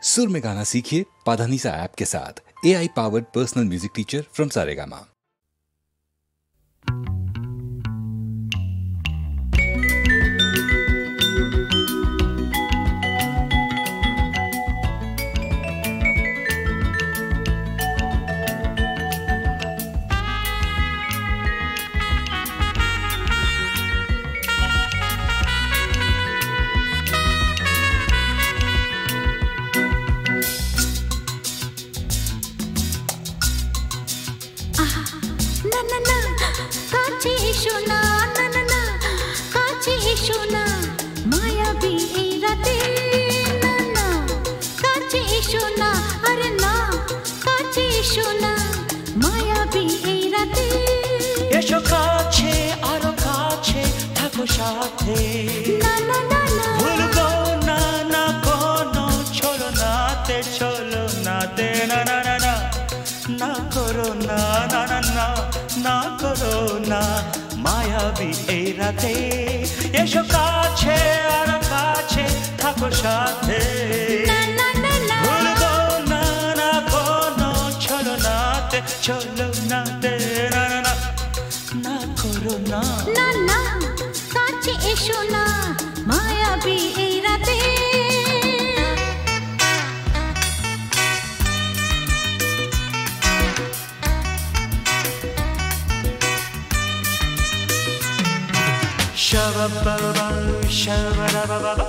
सुर में गाना सीखिए पाधानीसा ऐप के साथ। AI powered personal music teacher from Saregama. মায়াবী এই রাতে এসো কাছে আর কাছে থাকো সাথে ভুলবো না না কোনো ছলনাতে ছলনাতে না না না না করো না না না কাছে এসো না মায়াবী এই রাতে Shabba-ba-ba, shabba-da-ba-ba-ba.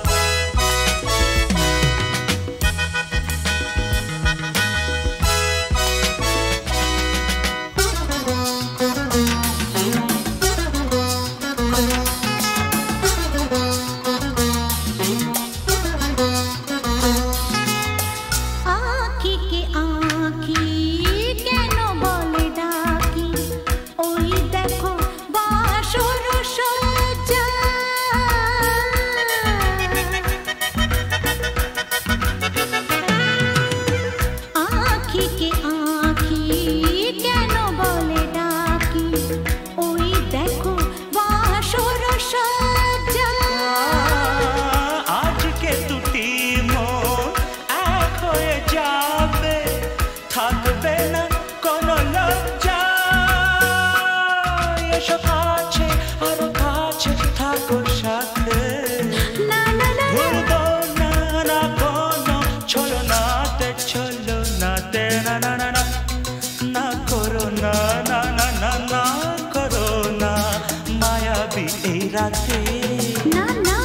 না না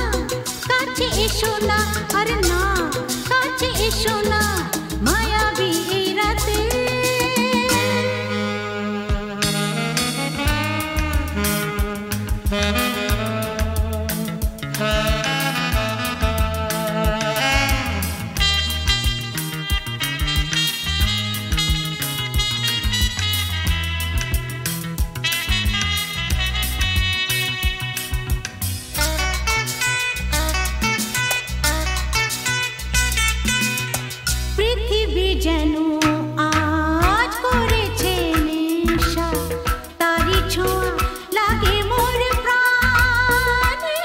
কাছে এসো না আরে না কাছে এসো না মায়াবী এই রাতে যেন আজ করেছে নেশা তারি ছোঁয়া লাগে মোর প্রাণে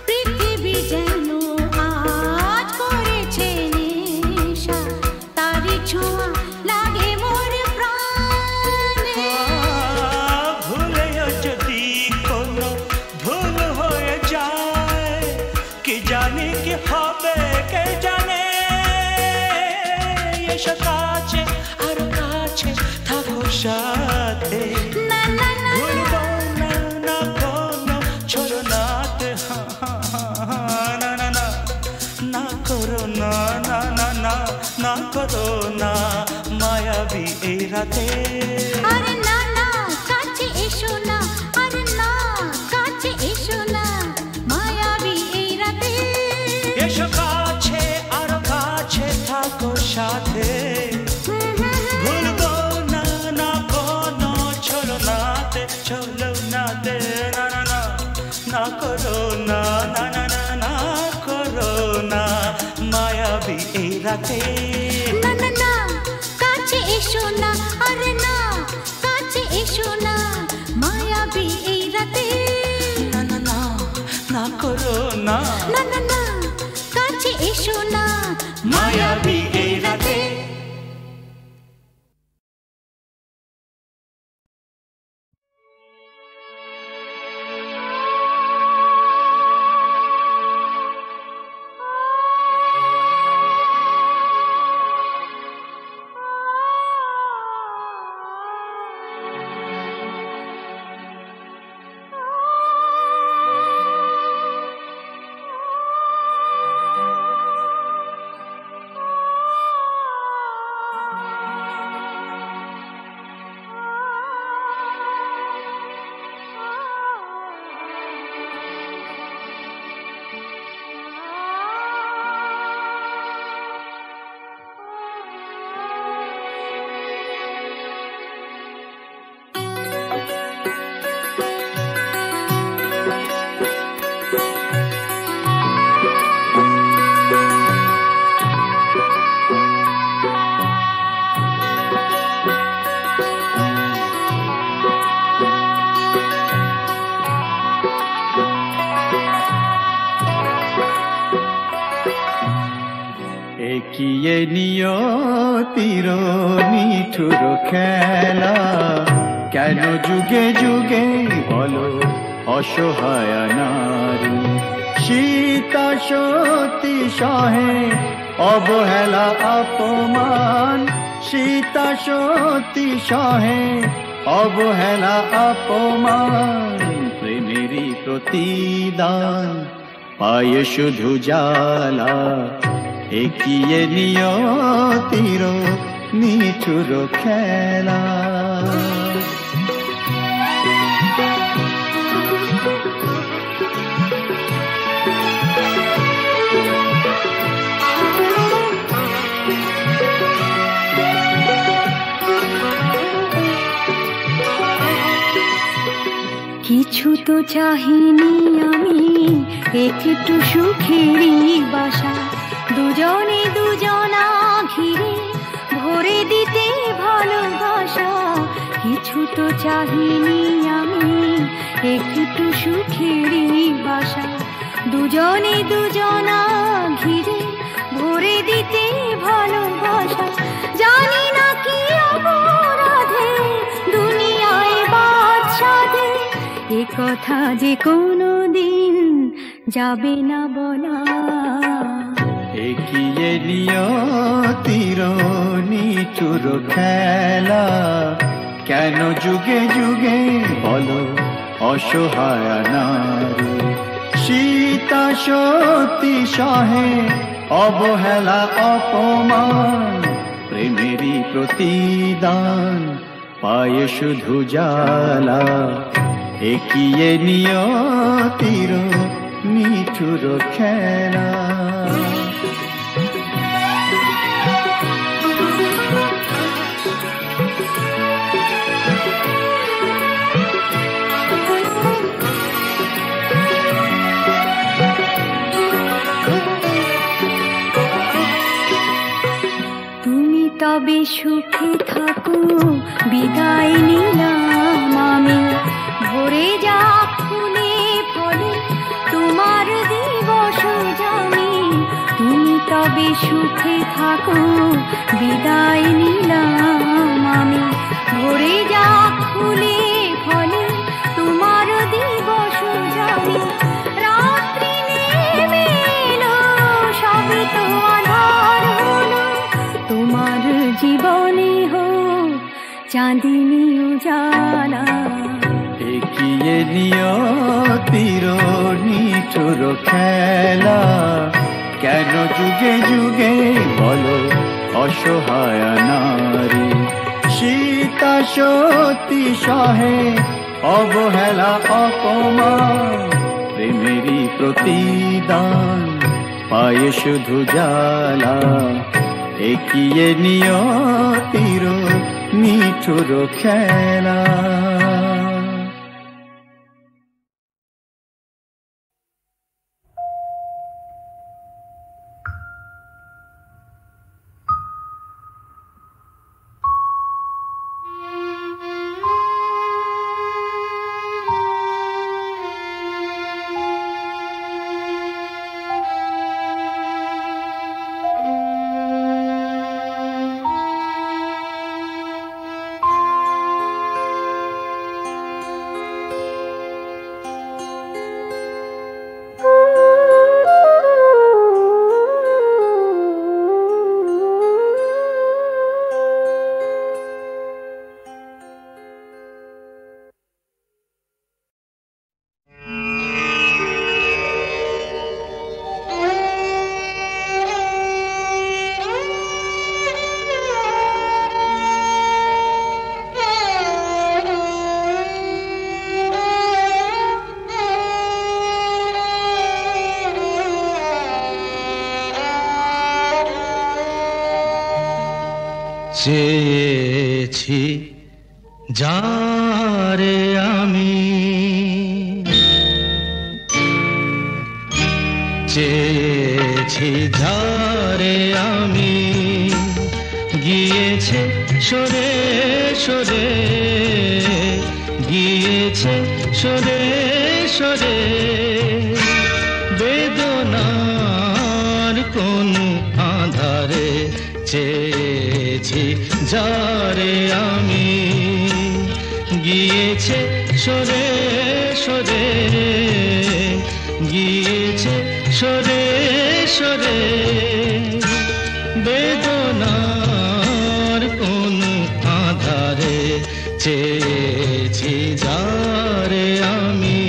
পৃথিবী যেন আজ করেছে নেশা তারি ছোঁয়া লাগে মোর প্রাণে ভুলেও যদি কোনো ভুল হয়ে যায় কি জানি কি হবে কে জানে এসো কাছে আর কাছে থাকো সাথে না না না ভুলবো না না কোনো ছলনাতে না না না না করো না না না না না করো না মায়াবী এই রাতে আরে না না কাছে এসো না আরে না কাছে এসো না মায়াবী এই রাতে এসো কাছে আর কাছে থাকো সাথে ভুলবো না না কোনো ছলনাতে ছলনাতে না না না না করো না না না না না করো না মায়াবী এই রাতে না না না কাছে এসো না আরে না কাছে এসো না মায়াবী এই রাতে না না না করো না না না না কাছে এসো না মায়াবী এই রাতে একিয়ে নিয়তির নিঠুর খেলা কেন যুগে যুগে বলো অসহায় নারী সীতা সতী সহে অবহেলা অপমান সীতা সতী সহে অবহেলা অপমান প্রেমেরই প্রতিদান পায় শুধু জ্বালা একিয়ে নিয়তির নিঠুর খেলা কিছু তো চাহিনি আমি একটু সুখেরই বাসা দুজনে দুজনা ঘিরে ভরে দিতে ভালোবাসা কিছু তো চাহিনি আমি একটু সুখেরই বাসা দুজনে দুজনা ঘিরে ভরে দিতে ভালোবাসা জানি না কি অপরাধে দুনিয়ায় বাদশাদে এ কথা যে কোনো দিন যাবে না বলা একিয়ে নিয়তির নিঠুর খেলা কেন যুগে যুগে বলো অসহায় নারী সীতা সতী সহে অবহেলা অপমান প্রেমেরই প্রতিদান পায় শুধু জ্বালা একিয়ে নিয়তির নিঠুর খেলা তুমি তবে সুখে থাকো বিদায় নিলাম আমি ভরে যা ফুলে ফলে তোমার দিবস জানি তুমি তবে সুখে থাকো বিদায় নিলাম আমি ভরে যা ফুলে ফলে তোমার দিবস জানি রাত্রি নেমে এলো সবে তো আধার হলো তোমার জীবনে হোক চাঁদিনী উজালা একিয়ে নিয়তির নিঠুর খেলা কেন যুগে যুগে বলো অসহায় নারী সীতা সতী সহে অবহেলা অপমান প্রেমেরই প্রতিদান পায় শুধু জ্বালা একিয়ে নিয়তির নিঠুর খেলা চেয়েছি যারে আমি, চেয়েছি যারে আমি, গিয়েছে সরে সরে, গিয়েছে সরে সরে, বেদনার কোন আধারে চেয়েছি যারে আমি, গিয়েছে সরে সরে, গিয়েছে সরে সরে, বেদনার কোন আধারে চেয়েছি যারে আমি।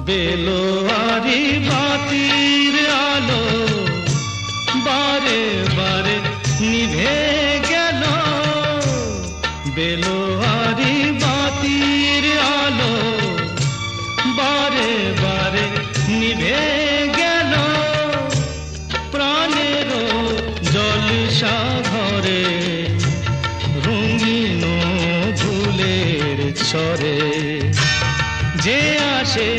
বেলোয়ারি বাতির আলো বারে বারে নিভে গেল, বেলোয়ারি বাতির আলো বারে বারে নিভে গেল, প্রাণের জলসা ঘরে রঙিন ফুলের ছড়ে, যে আসে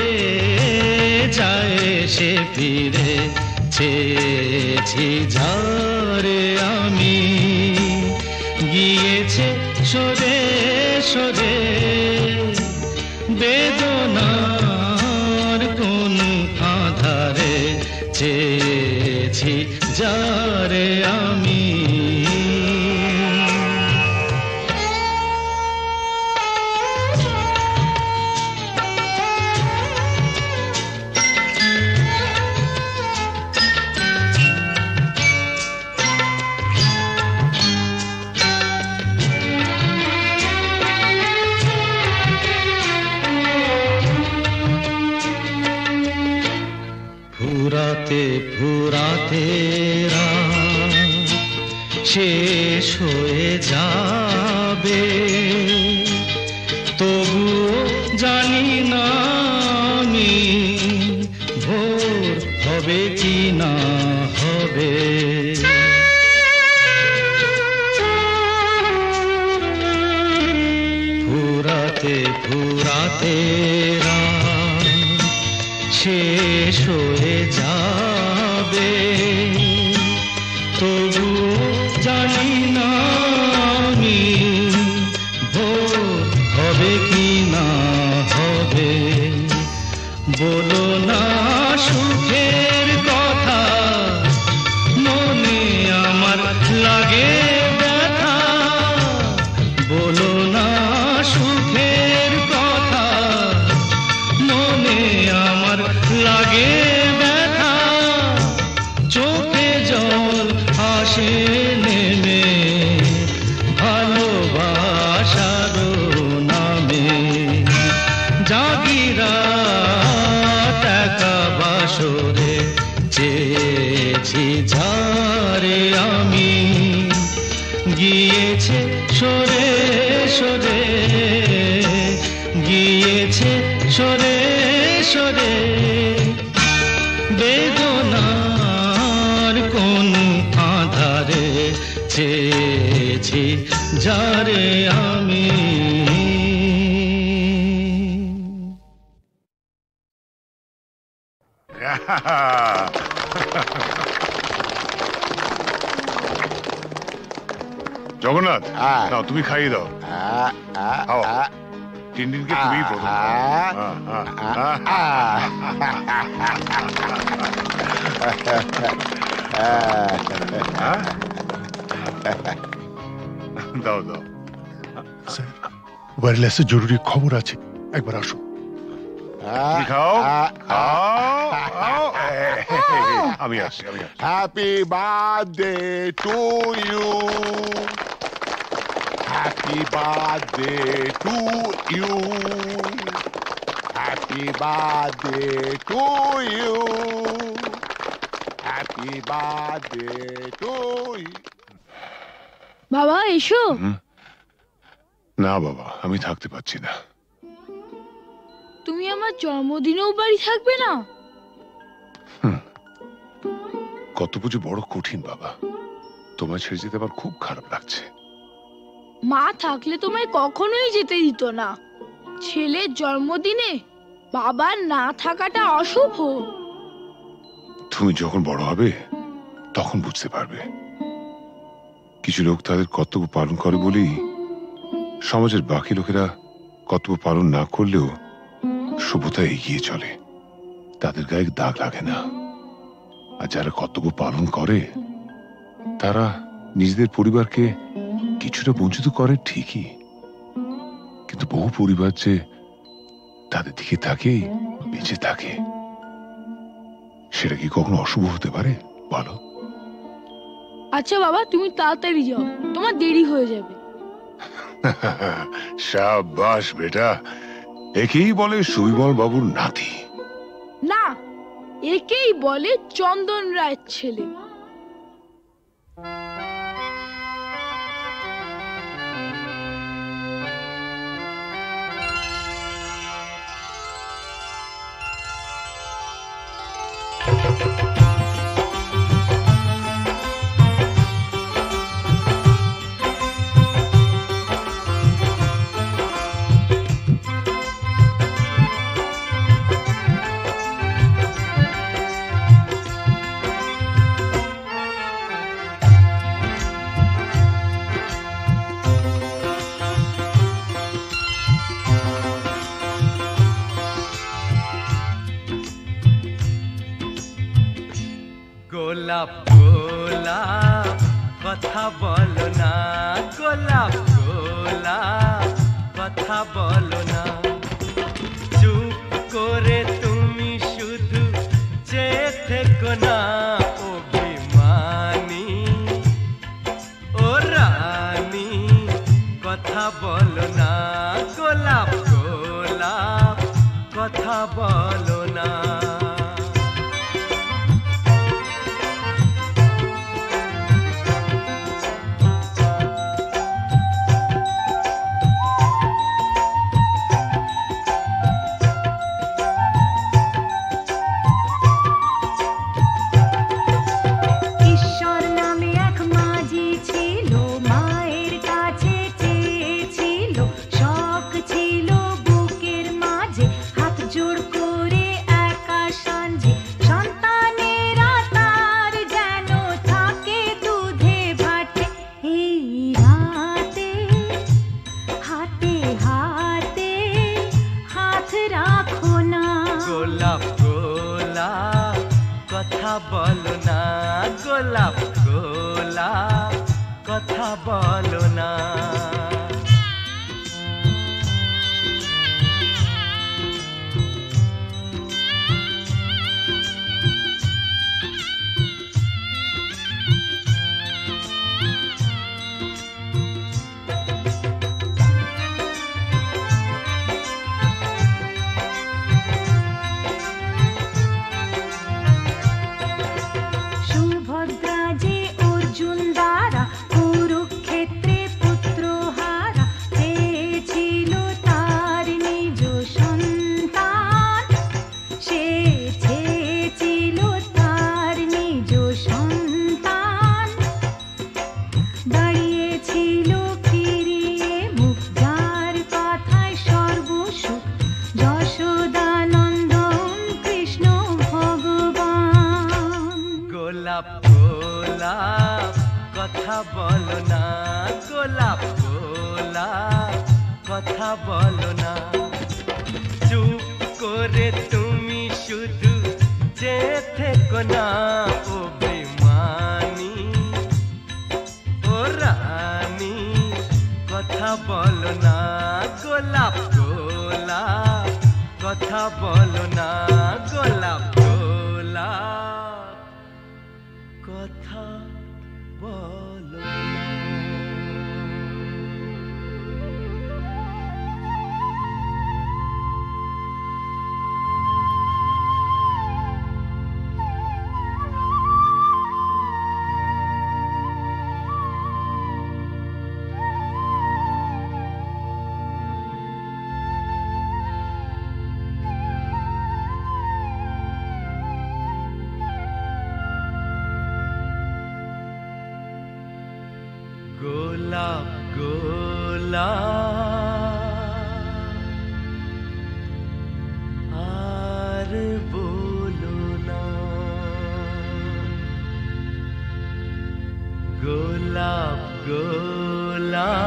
যায় সে ফিরে, চেয়েছি যারে আমি, গিয়েছে সরে সরে, বেদনার কোন আধারে চেয়েছি যারে আমি। ফুরাতে ফুরাতে রাত শেষ হয়ে যাবে, তবুও জানি না আমি ভোর হবে কি না হবে। ফুরাতে ফুরাতে রাত শেষ হয়ে যাবে, তবু জানি না আমি ভোর হবে কি না হবে। বলো না সুখের কথা, মনে আমার লাগে ব্যথা, বলো না সুখের কথা, মনে আমার লাগে ব্যথা, চোখে জল আসে নেমে ভালোবাসার নামে, জাগিরা টাকা বাসরে চেয়েছি যারে আমি, গিয়েছে সরে সরে, গিয়েছে সরে সরে, বেদনার কোন আধারে চেয়েছি যারে আমি। জগন্নাথ, নাও তুমি খাইয়ে দাও। টিনটিনকে তুমি প্রথম। দাও দাও। ওয়্যারলেসে জরুরি খবর আছে, একবার আসো। খাও খাও, আমি আসছি। Happy birthday to you, Happy birthday to you. Happy birthday to you. Happy birthday to you. বাবা এসো। না বাবা, আমি থাকতে পারছি না। তুমি আমার জন্মদিনেও বাড়ি থাকবে না? কত পুজো বড় কঠিন বাবা, তোমায় ছেড়ে যেতে আমার খুব খারাপ লাগছে। মা থাকলে তোমায় কখনোই যেতে দিত না। ছেলের জন্মদিনে বাবার না থাকাটা অশুভ। তুমি যখন বড় হবে তখন বুঝতে পারবে। কিছু লোক তাদের কর্তব্য পালন করে বলেই সমাজের বাকি লোকেরা কর্তব্য পালন না করলেও সভ্যতা এগিয়ে চলে, তাদের গায়ে দাগ লাগে না। আর যারা কর্তব্য পালন করে তারা নিজেদের পরিবারকে কিছুটা বঞ্চিত করে ঠিকই, কিন্তু বহু পরিবার যে তাদের দিকে তাকিয়েই বেঁচে থাকে, সেটা কি কখনো অশুভ হতে পারে বলো? আচ্ছা বাবা, তুমি তাড়াতাড়ি যাও, তোমার দেরি হয়ে যাবে। শাবাশ বেটা, একেই বলে সুবিমল বাবুর নাতি। না, একেই বলে চন্দন রায়ের ছেলে। গোলাপ গোলাপ কথা বলো না, গোলাপ গোলাপ কথা বলো না, চুপ করে তুমি শুধু চেয়ে থেকো না। অভিমানী ও রানী কথা বলো না, গোলাপ গোলাপ কথা বলো না। কথা বলো না, গোলাপ গোলাপ কথা বলো না। কথা বলো না, গোলাপ গোলাপ কথা বলো না, চুপ করে তুমি শুধু চেয়ে থেকো না। অভিমানী ও রানী কথা বলো না, গোলাপ গোলাপ কথা বলো না, গোলাপ গোলাপ কথা বলো না। গোলাপ গোলাপ আর বলো না, গোলাপ গোলাপ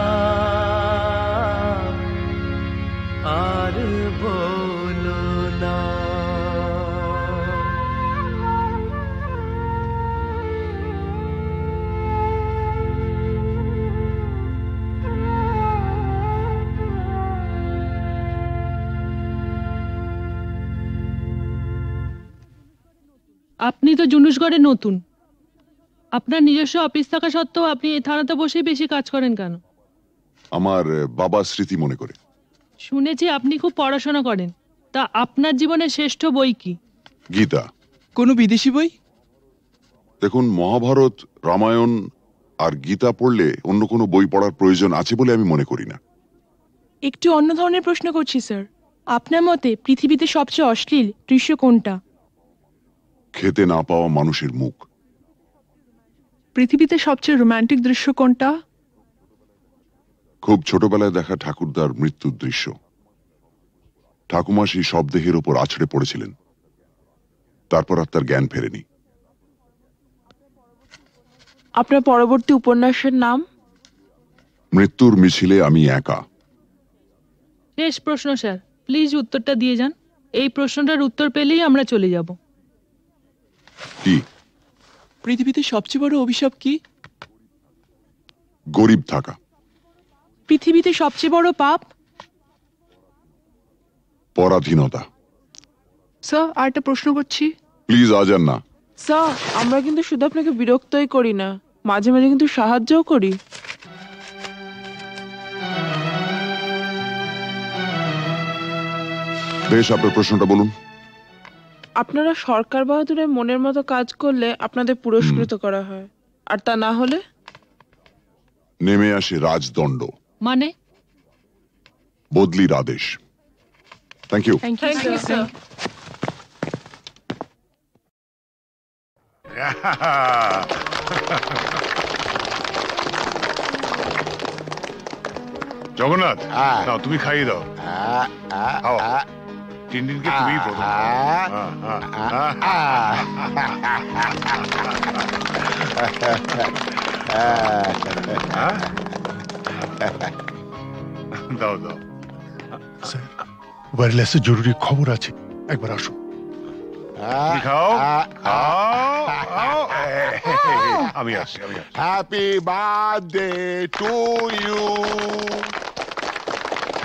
আর বলো না। আপনি তো জুনুসগড়ে নতুন, আপনার নিজস্ব অফিস থাকা সত্ত্বেও আপনি এই থানাতে বসেই বেশি কাজ করেন কেন? আমার বাবার স্মৃতি মনে করে। শুনেছি আপনি খুব পড়াশোনা করেন, তা আপনার জীবনের শ্রেষ্ঠ বই কি? গীতা। কোনো বিদেশি বই? দেখুন, মহাভারত, রামায়ণ আর গীতা পড়লে অন্য কোনো বই পড়ার প্রয়োজন আছে বলে আমি মনে করি না। একটু অন্য ধরনের প্রশ্ন করছি স্যার, আপনার মতে পৃথিবীতে সবচেয়ে অশ্লীল দৃশ্য কোনটা? খেতে না পাওয়া মানুষের মুখ। পৃথিবীতে সবচেয়ে রোমান্টিক দৃশ্য কোনটা? খুব ছোটবেলায় দেখা ঠাকুরদার মৃত্যুর দৃশ্য। ঠাকুমা সেই শবদেহের ওপর আছড়ে পড়েছিলেন, তারপর আর তার জ্ঞান ফেরেনি। আপনার পরবর্তী উপন্যাসের নাম? মৃত্যুর মিছিলে আমি একা। শেষ প্রশ্ন স্যার, প্লিজ উত্তরটা দিয়ে যান। এই প্রশ্নটার উত্তর পেলেই আমরা চলে যাব। কি? পৃথিবীতে সবচেয়ে বড় অভিশাপ কি? গরিব থাকা। পৃথিবীতে সবচেয়ে বড় পাপ? পরাধীনতা। স্যার, আর একটা প্রশ্ন করছি। প্লিজ আজ আর না। স্যার, আমরা কিন্তু শুধু আপনাকে বিরক্তই করি না, মাঝে মাঝে কিন্তু সাহায্যও করি। বেশ, আপনার প্রশ্নটা বলুন। আপনারা সরকার বাহাদুরের মনের মতো কাজ করলে আপনাদের পুরস্কৃত করা হয়, আর তা না হলে নেমে আসে রাজদণ্ড, মানে বদলির আদেশ। Thank you. Thank you sir. Jagannath, নাও তুমি খাইয়ে দাও। খাও। টিনটিনকে তুমি প্রথম দাও দাও। স্যার, ওয়্যারলেসে জরুরি খবর আছে, একবার আসুন। তুমি খাও খাও। আমি আসছি। Happy birthday to you,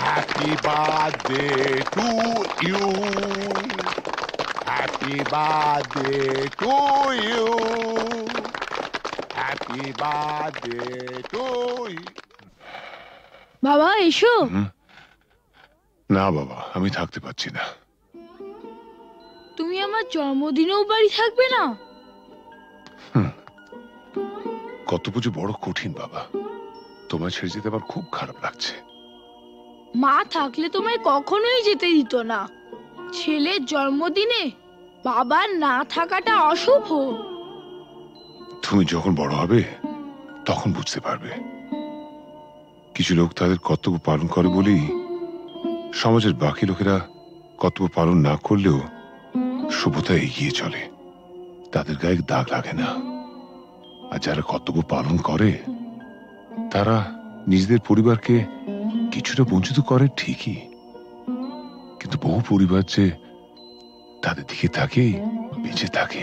happy birthday to you, happy birthday to you, happy birthday to you. বাবা এসো। না বাবা, আমি থাকতে পারছি না। তুমি আমার জন্মদিনেও বাড়ি থাকবে না? কত পুজো বড় কঠিন বাবা, তোমায় ছেড়ে যেতে আমার খুব খারাপ লাগছে। মা থাকলে তোমায় কখনোই যেতে দিত না। ছেলের জন্মদিনে বাবার না থাকাটা অশুভ। তুমি যখন বড় হবে তখন বুঝতে পারবে। কিছু লোক তাদের কর্তব্য পালন করে বলেই সমাজের বাকি লোকেরা কর্তব্য পালন না করলেও শুভতা এগিয়ে চলে, তাদের গায়ে দাগ লাগে না। আর যারা কর্তব্য পালন করে তারা নিজেদের পরিবারকে কিছুটা বঞ্চিত করে ঠিকই, কিন্তু বহু পরিবার যে তাদের দিকে তাকিয়ে বেঁচে থাকে,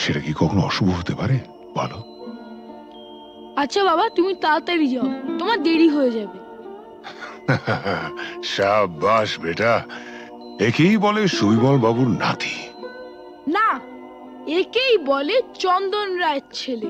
সেটা কি কখনো অশুভ হতে পারে বলো? আচ্ছা বাবা, তুমি তাড়াতাড়ি যাও, তোমার দেরি হয়ে যাবে। শাবাশ বেটা, একেই বলে সুবিমল বাবুর নাতি। না, একেই বলে চন্দন রায়ের ছেলে।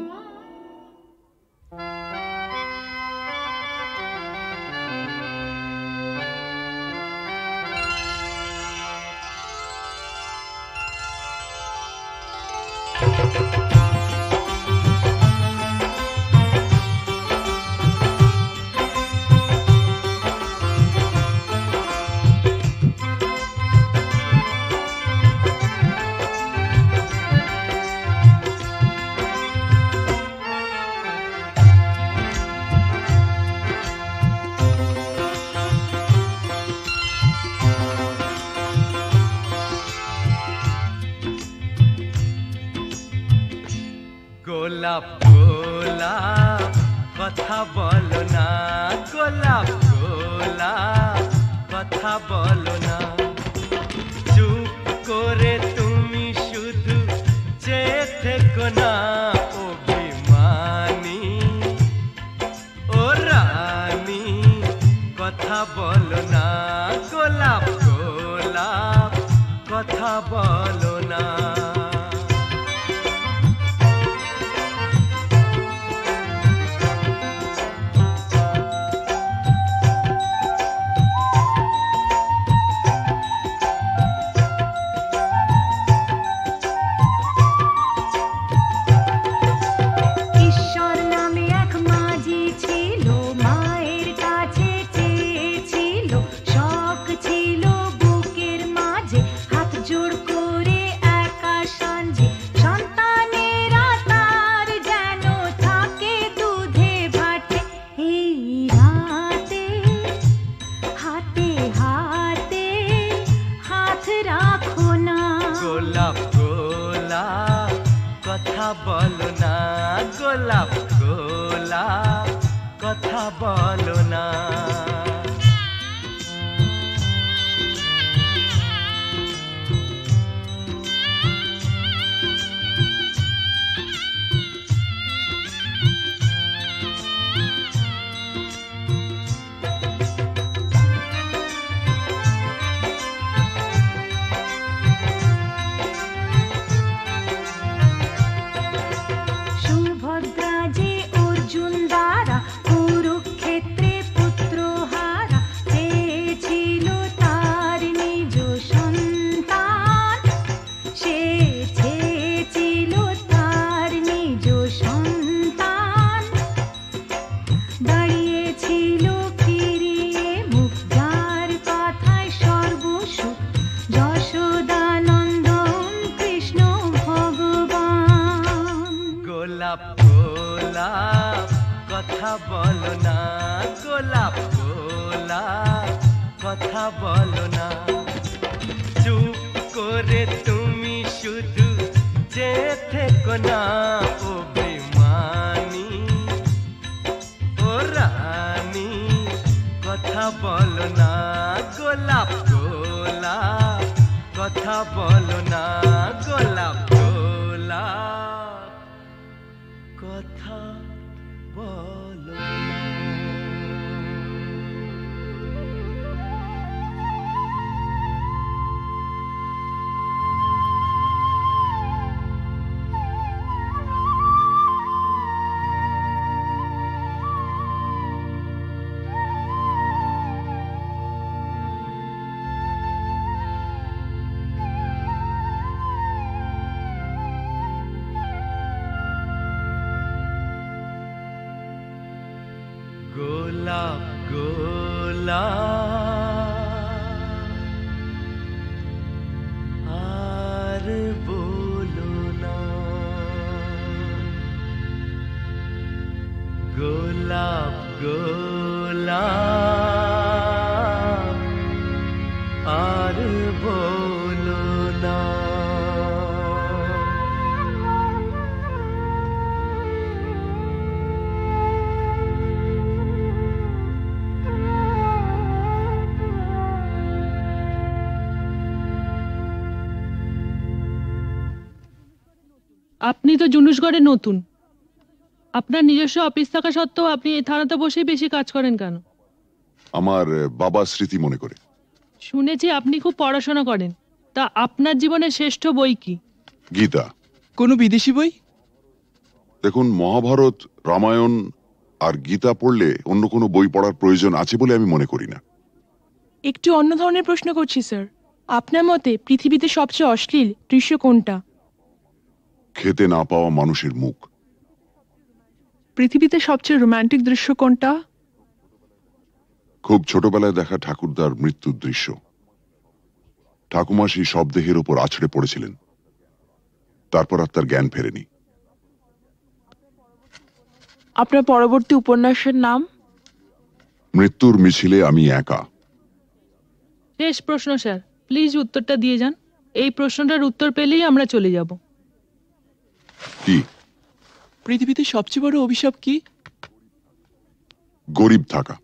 গোলাপ গোলাপ কথা বলো না, গোলাপ গোলাপ কথা বলো না, চুপ করে তুমি শুধু চেয়ে থেকো না, অভিমানী ও রানী কথা বলো না, গোলাপ গোলাপ কথা বলো না। বলো না, গোলাপ গোলাপ কথা বলো না। কথা বলো না, গোলাপ গোলাপ কথা বলো না, চুপ করে তুমি শুধু চেয়ে থেকো না, অভিমানী ও রানী কথা বলো না, গোলাপ গোলাপ কথা বলো না, গোলাপ গোলাপ কথা বলো না। গোলাপ গোলাপ আর বলো না, গোলাপ গোলাপ আর বলো না। আপনি তো জুনুসগড়ে নতুন, আপনার নিজস্ব অফিস থাকা সত্ত্বেও আপনি এই থানাতে বসেই বেশি কাজ করেন কেন? আমার বাবার স্মৃতি মনে করে। শুনেছি আপনি খুব পড়াশোনা করেন, তা আপনার জীবনের শ্রেষ্ঠ বই কি? গীতা। কোনো বিদেশি বই? দেখুন, মহাভারত, রামায়ণ আর গীতা পড়লে অন্য কোনো বই পড়ার প্রয়োজন আছে বলে আমি মনে করি না। একটু অন্য ধরনের প্রশ্ন করছি স্যার, আপনার মতে পৃথিবীতে সবচেয়ে অশ্লীল দৃশ্য কোনটা? খেতে না পাওয়া মানুষের মুখ। পৃথিবীতে সবচেয়ে রোমান্টিক দৃশ্য কোনটা? খুব ছোটবেলায় দেখা ঠাকুরদার মৃত্যুর দৃশ্য। ঠাকুমা সেই শবদেহের উপর আছড়ে পড়েছিলেন, তারপর আর তার জ্ঞান ফেরেনি। আপনার পরবর্তী উপন্যাসের নাম? মৃত্যুর মিছিলে আমি একা। শেষ প্রশ্ন স্যার, প্লিজ উত্তরটা দিয়ে যান। এই প্রশ্নটার উত্তর পেলেই আমরা চলে যাব। কি পৃথিবীতে সবচেয়ে বড় অভিশাপ কি? গরিব থাকা।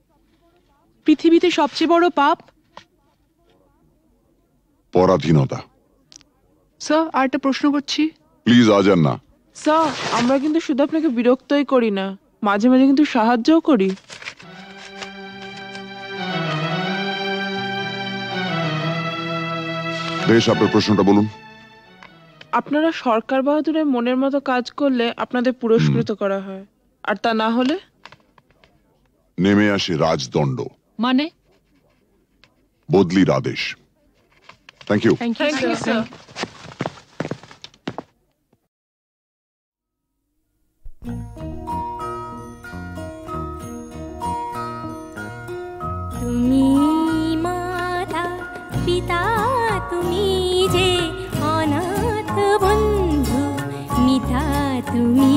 পৃথিবীতে সবচেয়ে বড় পাপ? পরাধীনতা। স্যার আরেকটা প্রশ্ন করছি। প্লিজ আজ আর না। স্যার আমরা কিন্তু শুধু আপনাকে বিরক্তই করি না, মাঝে মাঝে কিন্তু সাহায্যও করি। বেশ, আপনার প্রশ্নটা বলুন। আপনারা সরকার বাহাদুরের মনের মতো কাজ করলে আপনাদের পুরস্কৃত করা হয়, আর তা না হলে নেমে আসে রাজদণ্ড, মানে বদলির আদেশ। Thank you. Thank you sir. তুমি মাতা পিতা তুমি যে অনাথ বন্ধু মিতা তুমি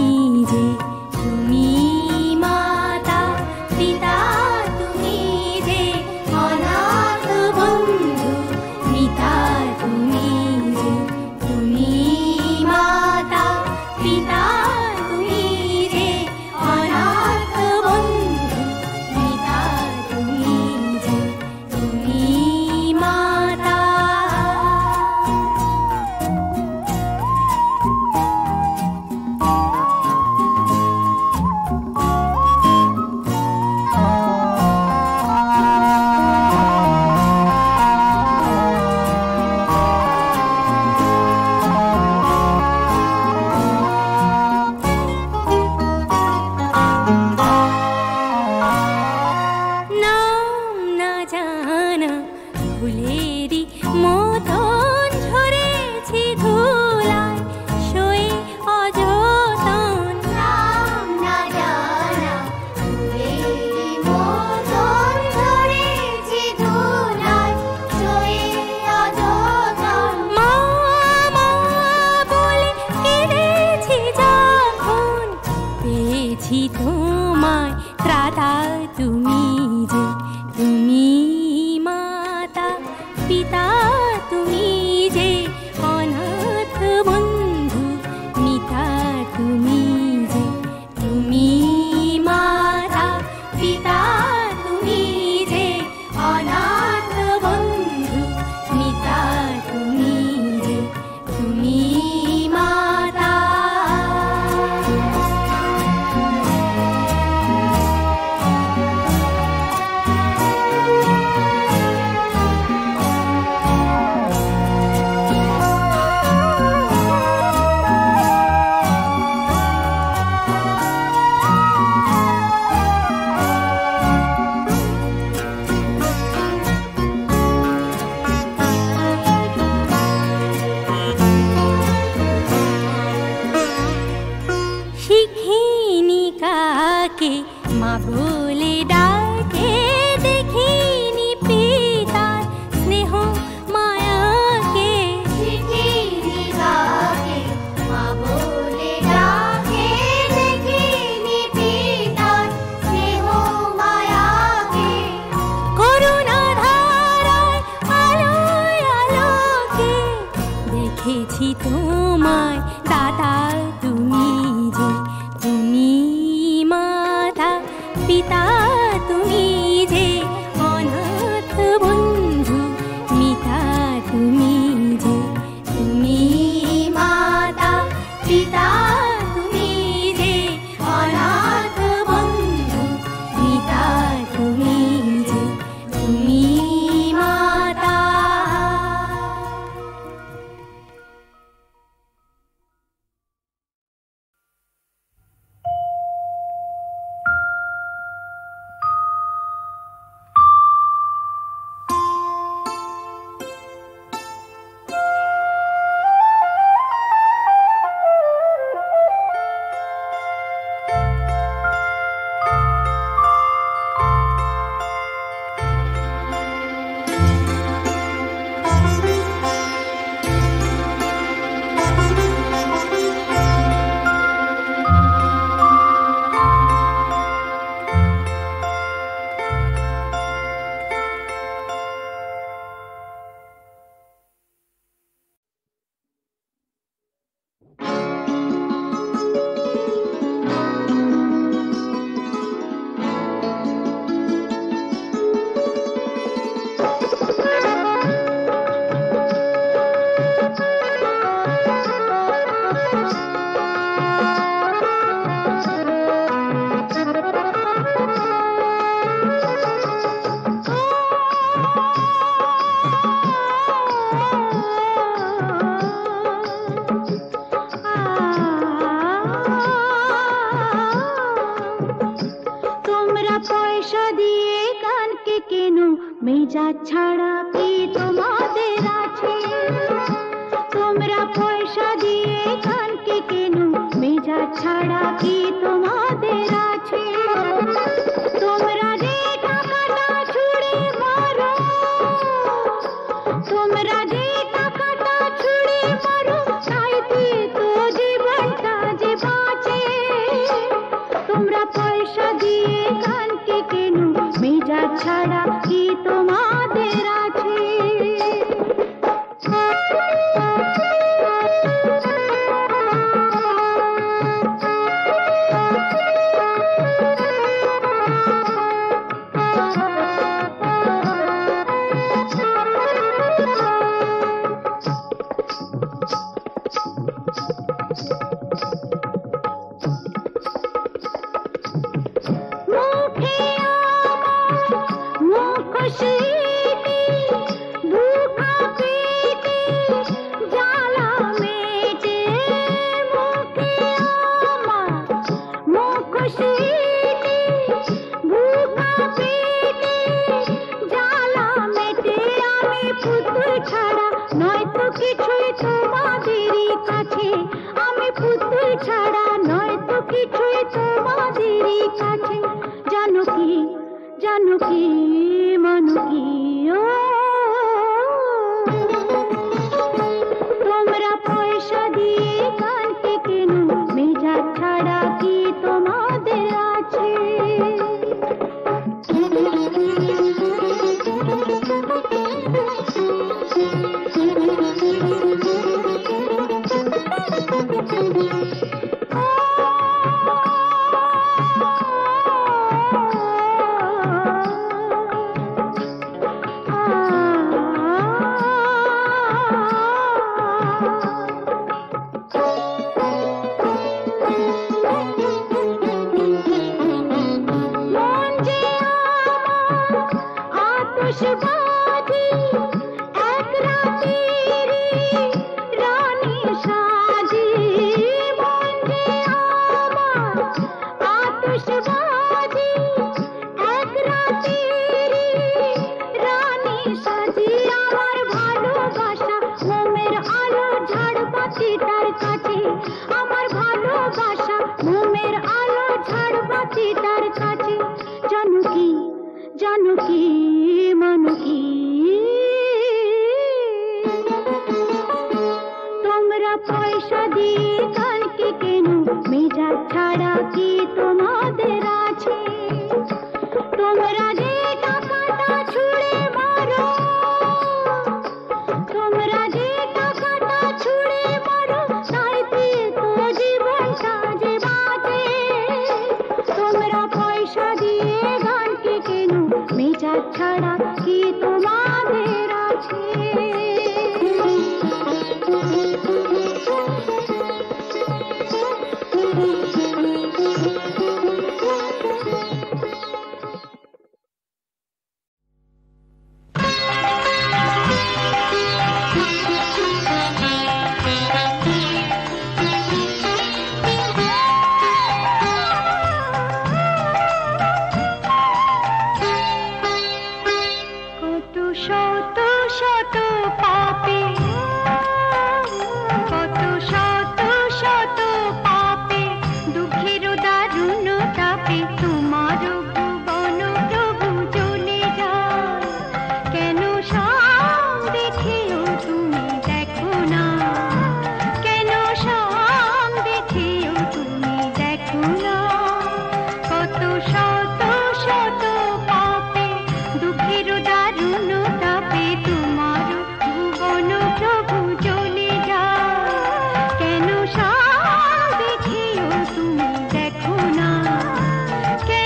যে, তুমি মাতা পিতা তুমি যে অনাথ বন্ধু মিতা তুমি যে, তুমি মাতা পিতা তুমি যে অনাথ বন্ধু মিতা তুমি যে, তুমি মাতা। নাম না জানা ফুলেরই মতন ঝরেছি ধুলায় শোয়ে অযতন। নাম না জানা ফুলেরই মতন ঝরেছি ধুলায় শোয়ে অযতন। মা মা বলে কেঁদেছি যখন পেয়েছি তোমায় ত্রাতা তুমি যে, তুমি মাতা পিতা তুমি যে অনাথ বন্ধু মিতা তুমি যে, তুমি মাতা পিতা তুমি যে অনাথ বন্ধু মিতা তুমি যে, তুমি মাতা। শিখিনি কাকে মা বলে ডাকে, দেখিনি পিতার স্নেহ মায়াকে। শিখিনি কাকে মা বলে ডাকে, দেখিনি পিতার স্নেহ মায়াকে। করুণা ধারায় আলোয় আলোকে দেখেছি তোমায় দাতা তুমি যে, তুমি মাতা পিতা মেজা ছাড়া কি তোমাদের আছে? তোমরা পয়সা দিয়ে কানকে কেন? মেজা ছাড়া কি তোমাদের আছে? তোমরা যে টাকাটা ছুঁড়ে মারো, তোমরা যে টাকাটা ছুঁড়ে মারো, তাইতে তো জীবনটা যে বাঁচে। তোমরা পয়সা দিয়ে কানকে কেন? মেজা ছাড়া কি তোমাদের আছে? के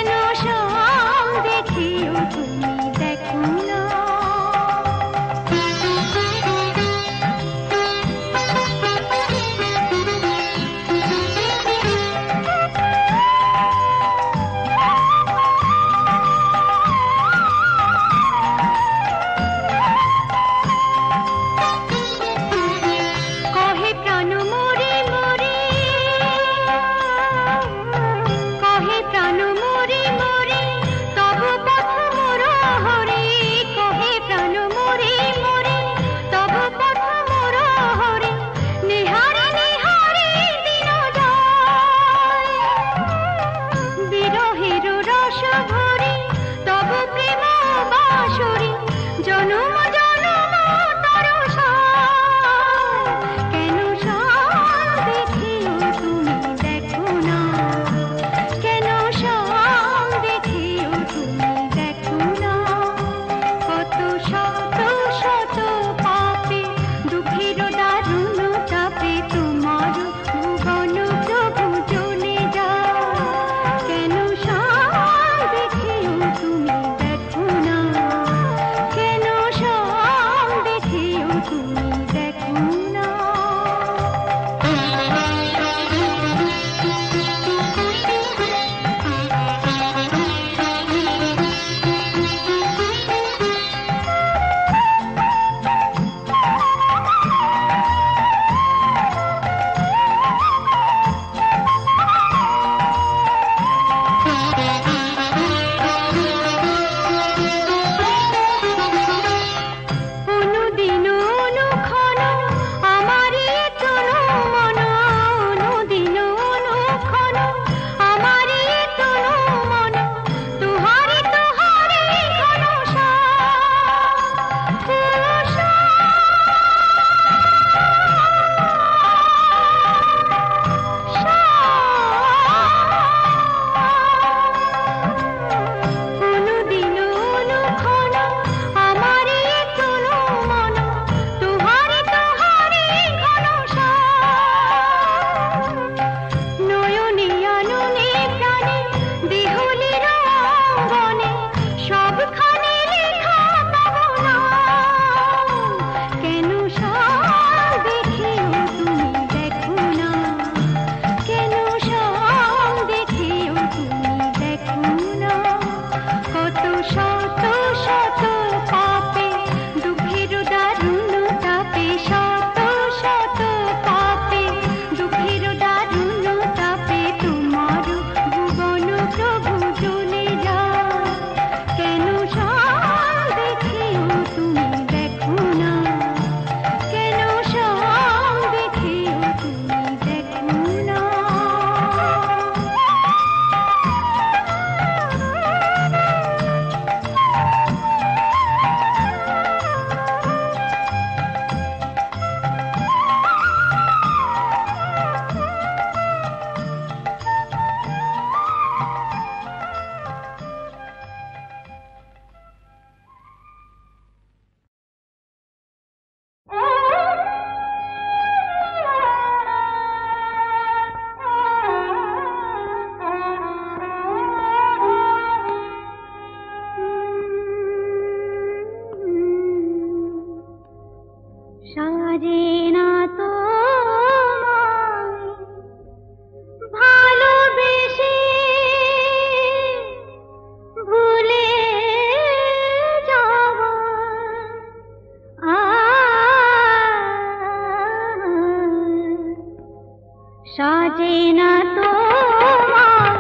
তোমার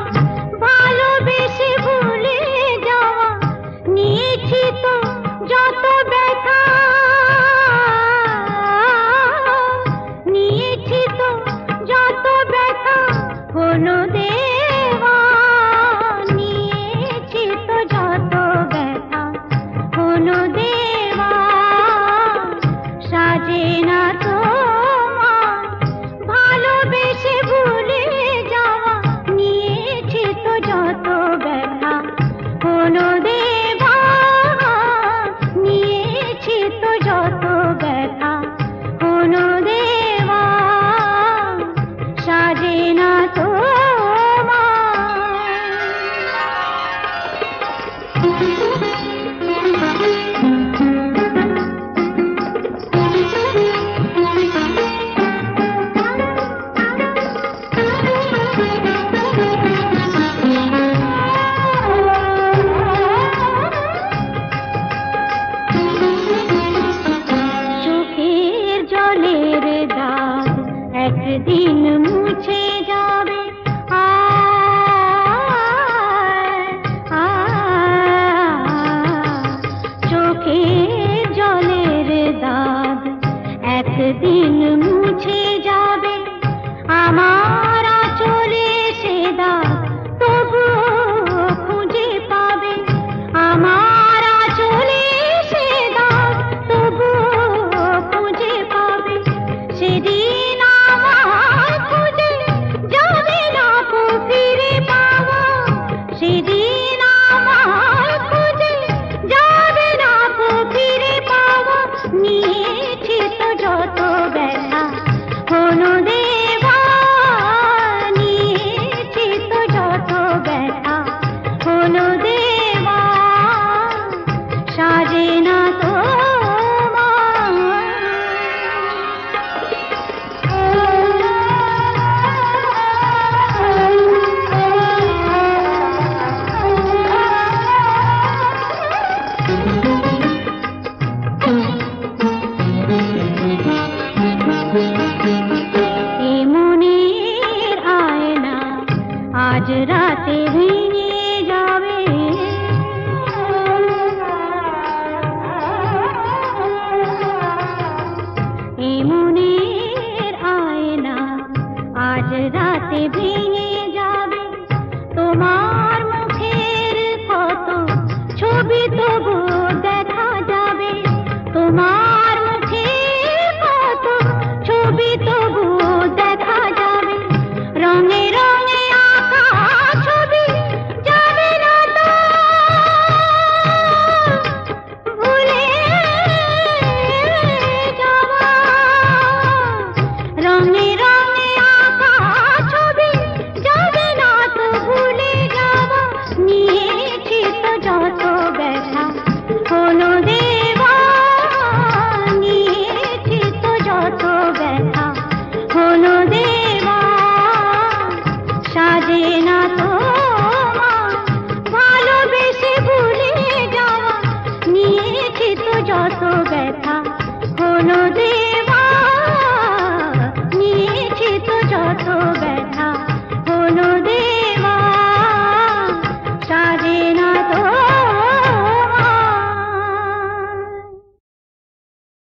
ভালোবেসে ভুলে যাওয়া নিয়েছি তো যত ব্যথা নিয়েছি তো যত ব্যথা হলো দেওয়া নিয়েছি তো যত ব্যথা হলো দেওয়া সাজে না তোমার ভালোবেসে ভুলে যাওয়া নিয়েছি তো যত ব্যথা হলো দেওয়া নিয়েছি তো যত ব্যথা হলো দেওয়া সাজে না চোখের জলের দাগ একদিন মুছে যাবে চোখের জলের দাগ একদিন মুছে যাবে আমার আঁচলে সে দাগ তবুও খুঁজে পাবে আমার আঁচলে সে দাগ তবুও খুঁজে পাবে সেদিন আমার খুঁজে যাবে না কো ফিরে পাওয়া সেদিন আমার খুঁজে যাবে না কো ফিরে পাওয়া নিয়েছি তো যত ব্যথা হলো দেওয়া নিয়েছি তো যত ব্যথা হলো দেওয়া সাজে না এ মনের আয়না আজ রাতে